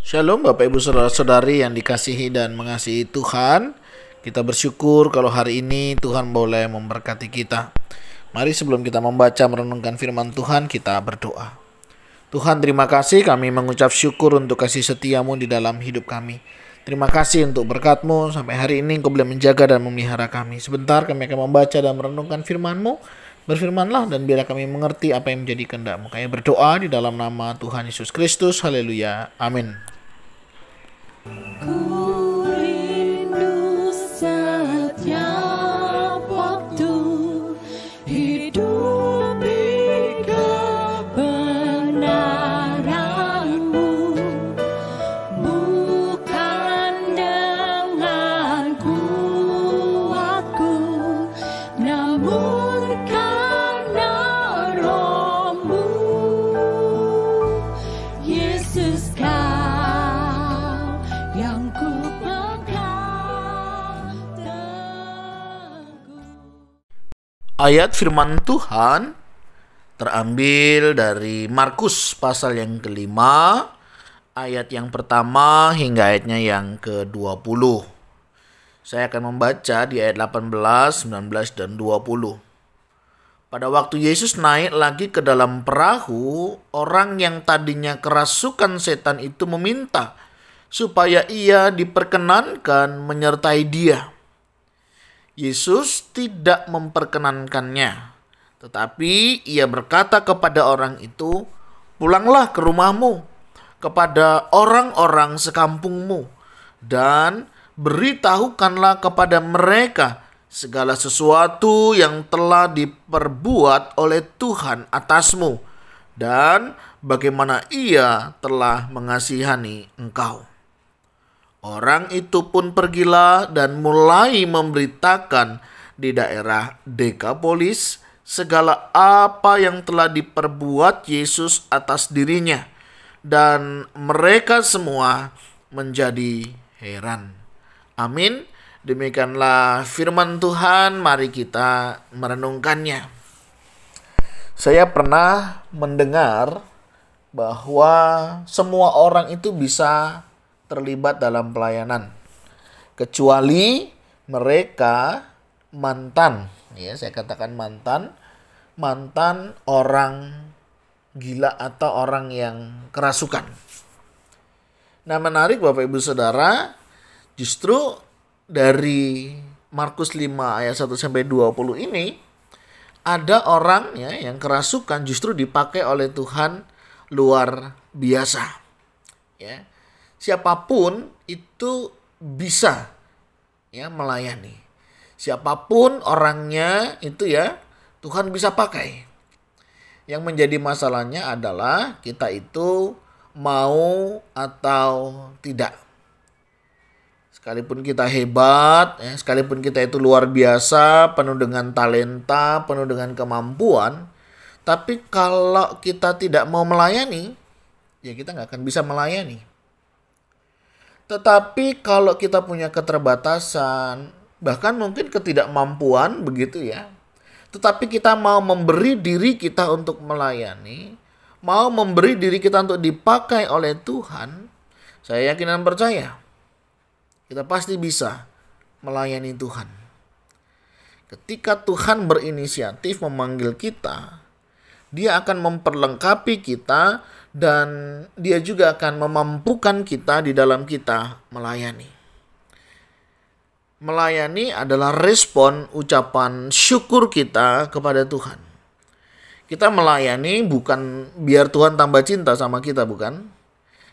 Shalom Bapak Ibu Saudara-saudari yang dikasihi dan mengasihi Tuhan. Kita bersyukur kalau hari ini Tuhan boleh memberkati kita. Mari sebelum kita membaca merenungkan firman Tuhan, kita berdoa. Tuhan, terima kasih, kami mengucap syukur untuk kasih setiamu di dalam hidup kami. Terima kasih untuk berkat-Mu, sampai hari ini Engkau boleh menjaga dan memelihara kami. Sebentar kami akan membaca dan merenungkan firman-Mu. Berfirmanlah dan biarlah kami mengerti apa yang menjadi kehendak-Mu. Kami berdoa di dalam nama Tuhan Yesus Kristus. Haleluya. Amin. Ku rindu setiap waktu hidup di kebenaran-Mu, bukan dengan kuatku, namun karena Roh-Mu. Yesus, yang ku pegang teguh. Ayat firman Tuhan terambil dari Markus pasal yang kelima, ayat yang pertama hingga ayatnya yang ke-20. Saya akan membaca di ayat 18, 19, dan 20. Pada waktu Yesus naik lagi ke dalam perahu, orang yang tadinya kerasukan setan itu meminta supaya ia diperkenankan menyertai dia. Yesus tidak memperkenankannya, tetapi ia berkata kepada orang itu, "Pulanglah ke rumahmu, kepada orang-orang sekampungmu, dan beritahukanlah kepada mereka segala sesuatu yang telah diperbuat oleh Tuhan atasmu, dan bagaimana ia telah mengasihani engkau." Orang itu pun pergilah dan mulai memberitakan di daerah Dekapolis segala apa yang telah diperbuat Yesus atas dirinya, dan mereka semua menjadi heran. Amin. Demikianlah firman Tuhan, mari kita merenungkannya. Saya pernah mendengar bahwa semua orang itu bisa terlibat dalam pelayanan, kecuali mereka mantan, ya saya katakan mantan orang gila atau orang yang kerasukan. Nah, menarik Bapak Ibu Saudara, justru dari Markus 5 ayat 1 sampai 20 ini ada orang ya yang kerasukan justru dipakai oleh Tuhan luar biasa. Ya. Siapapun itu bisa ya melayani. Siapapun orangnya itu ya Tuhan bisa pakai. Yang menjadi masalahnya adalah kita itu mau atau tidak. Sekalipun kita hebat, ya, sekalipun kita itu luar biasa, penuh dengan talenta, penuh dengan kemampuan, tapi kalau kita tidak mau melayani, ya kita nggak akan bisa melayani. Tetapi kalau kita punya keterbatasan, bahkan mungkin ketidakmampuan begitu ya, tetapi kita mau memberi diri kita untuk melayani, mau memberi diri kita untuk dipakai oleh Tuhan, saya yakin dan percaya kita pasti bisa melayani Tuhan. Ketika Tuhan berinisiatif memanggil kita, Dia akan memperlengkapi kita dan Dia juga akan memampukan kita di dalam kita melayani. Melayani adalah respon ucapan syukur kita kepada Tuhan. Kita melayani bukan biar Tuhan tambah cinta sama kita, bukan.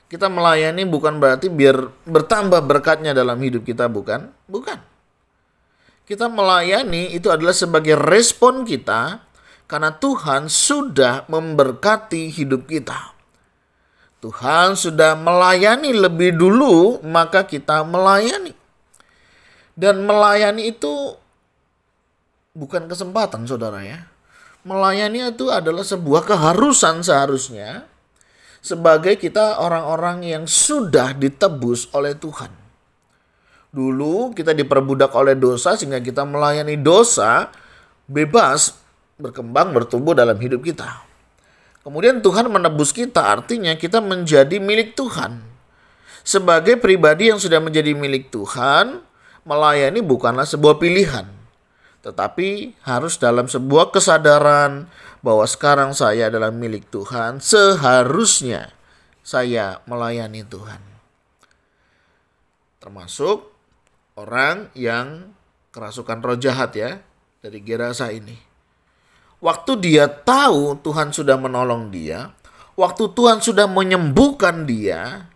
Kita melayani bukan berarti biar bertambah berkatnya dalam hidup kita, bukan. Bukan. Kita melayani itu adalah sebagai respon kita karena Tuhan sudah memberkati hidup kita. Tuhan sudah melayani lebih dulu, maka kita melayani. Dan melayani itu bukan kesempatan, saudara ya. Melayani itu adalah sebuah keharusan seharusnya sebagai kita orang-orang yang sudah ditebus oleh Tuhan. Dulu kita diperbudak oleh dosa sehingga kita melayani dosa bebas berkembang, bertumbuh dalam hidup kita. Kemudian Tuhan menebus kita, artinya kita menjadi milik Tuhan. Sebagai pribadi yang sudah menjadi milik Tuhan, melayani bukanlah sebuah pilihan, tetapi harus dalam sebuah kesadaran bahwa sekarang saya adalah milik Tuhan, seharusnya saya melayani Tuhan. Termasuk orang yang kerasukan roh jahat ya, dari Gerasa ini. Waktu dia tahu Tuhan sudah menolong dia, waktu Tuhan sudah menyembuhkan dia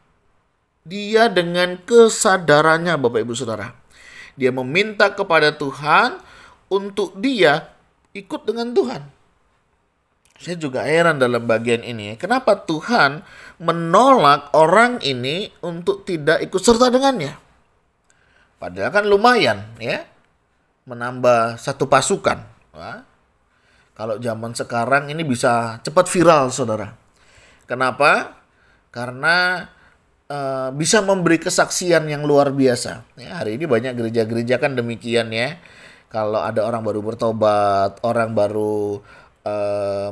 dengan kesadarannya Bapak Ibu Saudara, dia meminta kepada Tuhan untuk dia ikut dengan Tuhan. Saya juga heran dalam bagian ini. Kenapa Tuhan menolak orang ini untuk tidak ikut serta dengannya? Padahal kan lumayan ya, menambah satu pasukan. Wah, kalau zaman sekarang ini bisa cepat viral saudara. Kenapa? Karena bisa memberi kesaksian yang luar biasa. Ya, hari ini banyak gereja-gereja kan demikian ya. Kalau ada orang baru bertobat, orang baru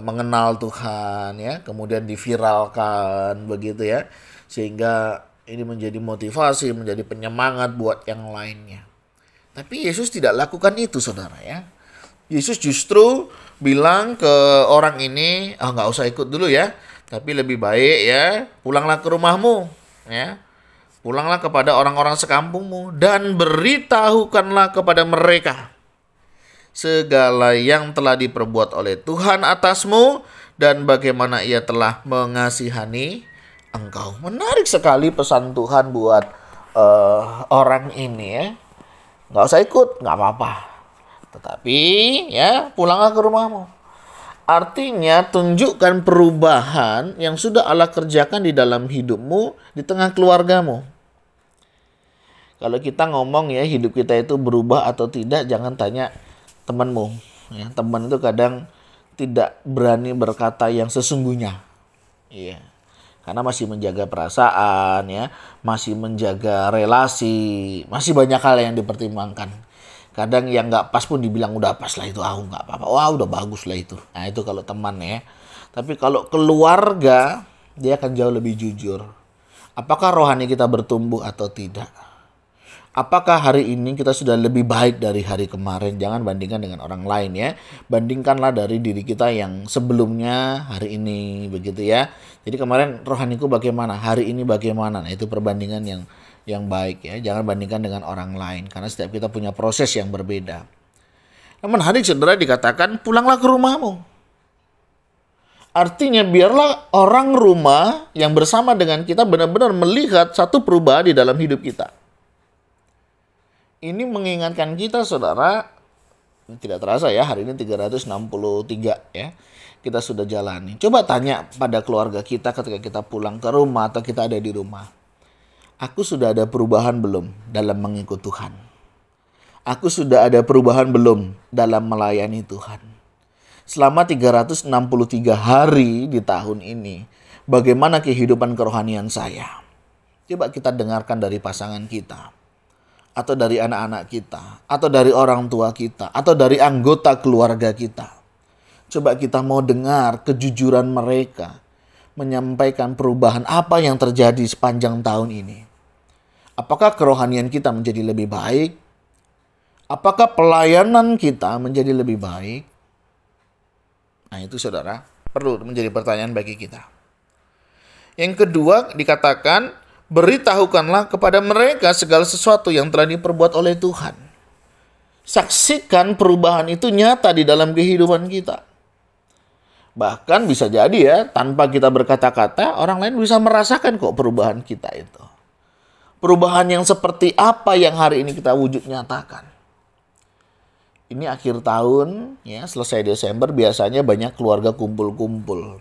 mengenal Tuhan ya, kemudian diviralkan begitu ya, sehingga ini menjadi motivasi, menjadi penyemangat buat yang lainnya. Tapi Yesus tidak lakukan itu saudara ya. Yesus justru bilang ke orang ini, nggak usah ikut dulu ya, tapi lebih baik ya pulanglah ke rumahmu ya, pulanglah kepada orang-orang sekampungmu dan beritahukanlah kepada mereka segala yang telah diperbuat oleh Tuhan atasmu dan bagaimana ia telah mengasihani engkau. Menarik sekali pesan Tuhan buat orang ini ya. Nggak usah ikut, nggak apa-apa. Tetapi ya pulanglah ke rumahmu. Artinya tunjukkan perubahan yang sudah Allah kerjakan di dalam hidupmu, di tengah keluargamu. Kalau kita ngomong ya hidup kita itu berubah atau tidak, jangan tanya temanmu. Ya, teman itu kadang tidak berani berkata yang sesungguhnya. Iya. Karena masih menjaga perasaan ya, masih menjaga relasi, masih banyak hal yang dipertimbangkan. Kadang yang nggak pas pun dibilang udah pas lah itu, nggak apa-apa, wah udah bagus lah itu. Nah itu kalau teman ya. Tapi kalau keluarga dia akan jauh lebih jujur. Apakah rohani kita bertumbuh atau tidak? Apakah hari ini kita sudah lebih baik dari hari kemarin? Jangan bandingkan dengan orang lain ya. Bandingkanlah dari diri kita yang sebelumnya hari ini begitu ya. Jadi kemarin rohaniku bagaimana? Hari ini bagaimana? Nah, itu perbandingan yang baik ya. Jangan bandingkan dengan orang lain karena setiap kita punya proses yang berbeda. Namun hari saudara dikatakan pulanglah ke rumahmu. Artinya biarlah orang rumah yang bersama dengan kita benar-benar melihat satu perubahan di dalam hidup kita. Ini mengingatkan kita saudara, tidak terasa ya hari ini 363 ya kita sudah jalani. Coba tanya pada keluarga kita ketika kita pulang ke rumah atau kita ada di rumah. Aku sudah ada perubahan belum dalam mengikut Tuhan? Aku sudah ada perubahan belum dalam melayani Tuhan? Selama 363 hari di tahun ini, bagaimana kehidupan kerohanian saya? Coba kita dengarkan dari pasangan kita, atau dari anak-anak kita, atau dari orang tua kita, atau dari anggota keluarga kita. Coba kita mau dengar kejujuran mereka, menyampaikan perubahan apa yang terjadi sepanjang tahun ini. Apakah kerohanian kita menjadi lebih baik? Apakah pelayanan kita menjadi lebih baik? Nah itu saudara, perlu menjadi pertanyaan bagi kita. Yang kedua dikatakan, beritahukanlah kepada mereka segala sesuatu yang telah diperbuat oleh Tuhan. Saksikan perubahan itu nyata di dalam kehidupan kita. Bahkan bisa jadi ya, tanpa kita berkata-kata, orang lain bisa merasakan kok perubahan kita itu. Perubahan yang seperti apa yang hari ini kita wujud nyatakan. Ini akhir tahun, ya selesai Desember, biasanya banyak keluarga kumpul-kumpul.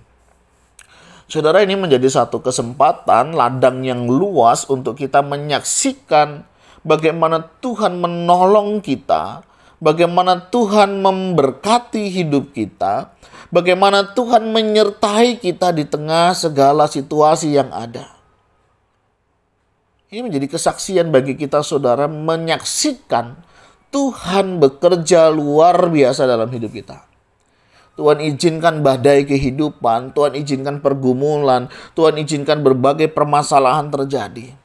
Saudara, ini menjadi satu kesempatan, ladang yang luas untuk kita menyaksikan bagaimana Tuhan menolong kita, bagaimana Tuhan memberkati hidup kita, bagaimana Tuhan menyertai kita di tengah segala situasi yang ada. Ini menjadi kesaksian bagi kita saudara, menyaksikan Tuhan bekerja luar biasa dalam hidup kita. Tuhan izinkan badai kehidupan, Tuhan izinkan pergumulan, Tuhan izinkan berbagai permasalahan terjadi.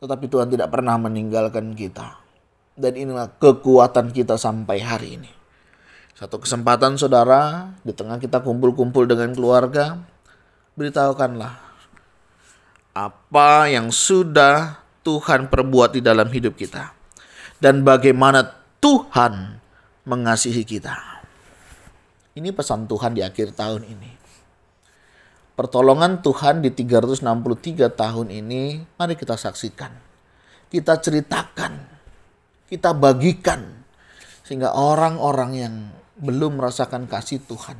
Tetapi Tuhan tidak pernah meninggalkan kita. Dan inilah kekuatan kita sampai hari ini. Satu kesempatan saudara, di tengah kita kumpul-kumpul dengan keluarga, beritahukanlah apa yang sudah Tuhan perbuat di dalam hidup kita. Dan bagaimana Tuhan mengasihi kita. Ini pesan Tuhan di akhir tahun ini. Pertolongan Tuhan di 363 tahun ini, mari kita saksikan. Kita ceritakan. Kita bagikan. Sehingga orang-orang yang belum merasakan kasih Tuhan,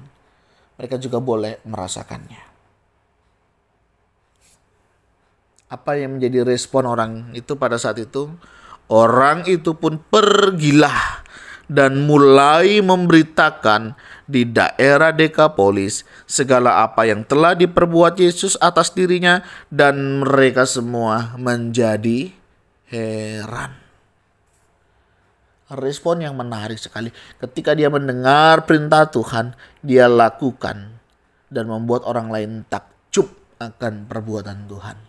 mereka juga boleh merasakannya. Apa yang menjadi respon orang itu pada saat itu? Orang itu pun pergilah dan mulai memberitakan di daerah Dekapolis segala apa yang telah diperbuat Yesus atas dirinya, dan mereka semua menjadi heran. Respon yang menarik sekali. Ketika dia mendengar perintah Tuhan, dia lakukan dan membuat orang lain takjub akan perbuatan Tuhan.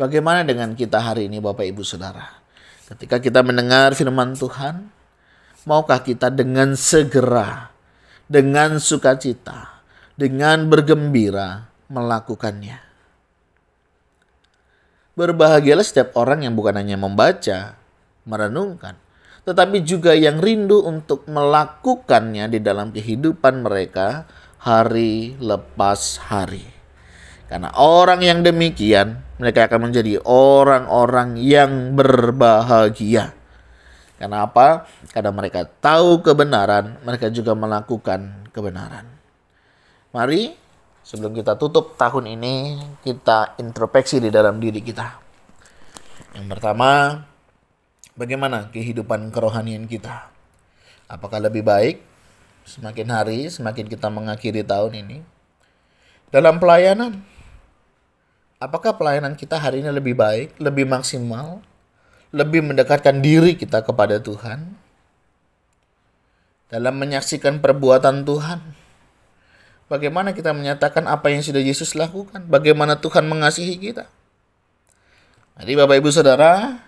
Bagaimana dengan kita hari ini, Bapak Ibu Saudara? Ketika kita mendengar firman Tuhan, maukah kita dengan segera, dengan sukacita, dengan bergembira melakukannya? Berbahagialah setiap orang yang bukan hanya membaca, merenungkan, tetapi juga yang rindu untuk melakukannya di dalam kehidupan mereka hari lepas hari. Karena orang yang demikian, mereka akan menjadi orang-orang yang berbahagia. Karena apa? Karena mereka tahu kebenaran, mereka juga melakukan kebenaran. Mari, sebelum kita tutup tahun ini, kita introspeksi di dalam diri kita. Yang pertama, bagaimana kehidupan kerohanian kita? Apakah lebih baik semakin hari, semakin kita mengakhiri tahun ini? Dalam pelayanan, apakah pelayanan kita hari ini lebih baik, lebih maksimal, lebih mendekatkan diri kita kepada Tuhan? Dalam menyaksikan perbuatan Tuhan, bagaimana kita menyatakan apa yang sudah Yesus lakukan? Bagaimana Tuhan mengasihi kita? Jadi Bapak Ibu Saudara,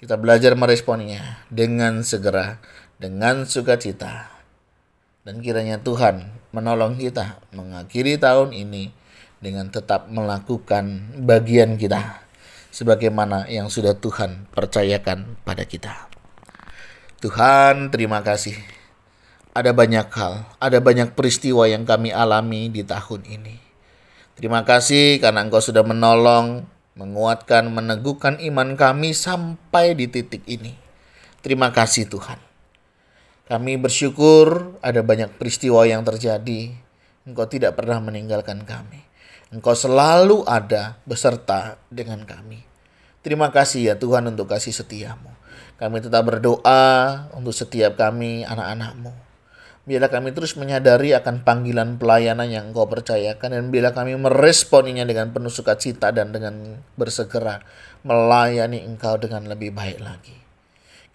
kita belajar meresponnya dengan segera, dengan sukacita. Dan kiranya Tuhan menolong kita mengakhiri tahun ini dengan tetap melakukan bagian kita sebagaimana yang sudah Tuhan percayakan pada kita. Tuhan, terima kasih. Ada banyak hal, ada banyak peristiwa yang kami alami di tahun ini. Terima kasih karena Engkau sudah menolong, menguatkan, meneguhkan iman kami sampai di titik ini. Terima kasih Tuhan. Kami bersyukur ada banyak peristiwa yang terjadi. Engkau tidak pernah meninggalkan kami. Engkau selalu ada beserta dengan kami. Terima kasih ya Tuhan untuk kasih setiamu. Kami tetap berdoa untuk setiap kami anak-anak-Mu. Biarlah kami terus menyadari akan panggilan pelayanan yang Engkau percayakan. Dan biarlah kami meresponinya dengan penuh sukacita dan dengan bersegera melayani Engkau dengan lebih baik lagi.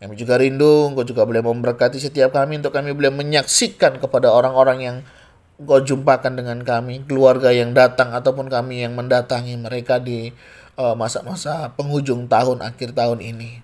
Kami juga rindu Engkau juga boleh memberkati setiap kami untuk kami boleh menyaksikan kepada orang-orang yang Engkau jumpakan dengan kami, keluarga yang datang ataupun kami yang mendatangi mereka di masa-masa penghujung tahun, akhir tahun ini.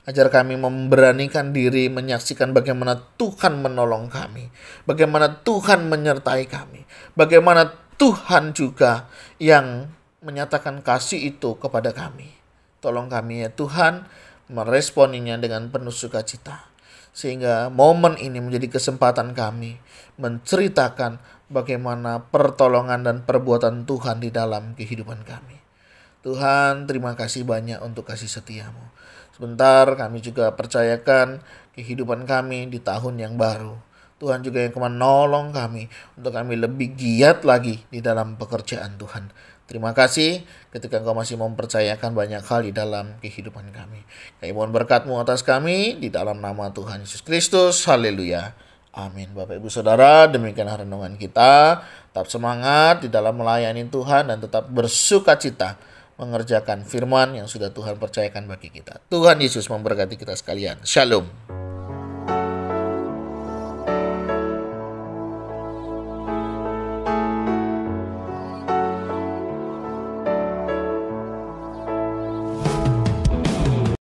Ajar kami memberanikan diri menyaksikan bagaimana Tuhan menolong kami, bagaimana Tuhan menyertai kami, bagaimana Tuhan juga yang menyatakan kasih itu kepada kami. Tolong kami ya Tuhan, meresponinya dengan penuh sukacita. Sehingga momen ini menjadi kesempatan kami menceritakan bagaimana pertolongan dan perbuatan Tuhan di dalam kehidupan kami. Tuhan, terima kasih banyak untuk kasih setiamu. Sebentar kami juga percayakan kehidupan kami di tahun yang baru. Tuhan juga yang menolong kami untuk kami lebih giat lagi di dalam pekerjaan Tuhan. Terima kasih ketika Engkau masih mempercayakan banyak hal di dalam kehidupan kami. Kami mohon berkat-Mu atas kami di dalam nama Tuhan Yesus Kristus. Haleluya. Amin. Bapak Ibu Saudara, demikian renungan kita. Tetap semangat di dalam melayani Tuhan dan tetap bersukacita mengerjakan firman yang sudah Tuhan percayakan bagi kita. Tuhan Yesus memberkati kita sekalian. Shalom.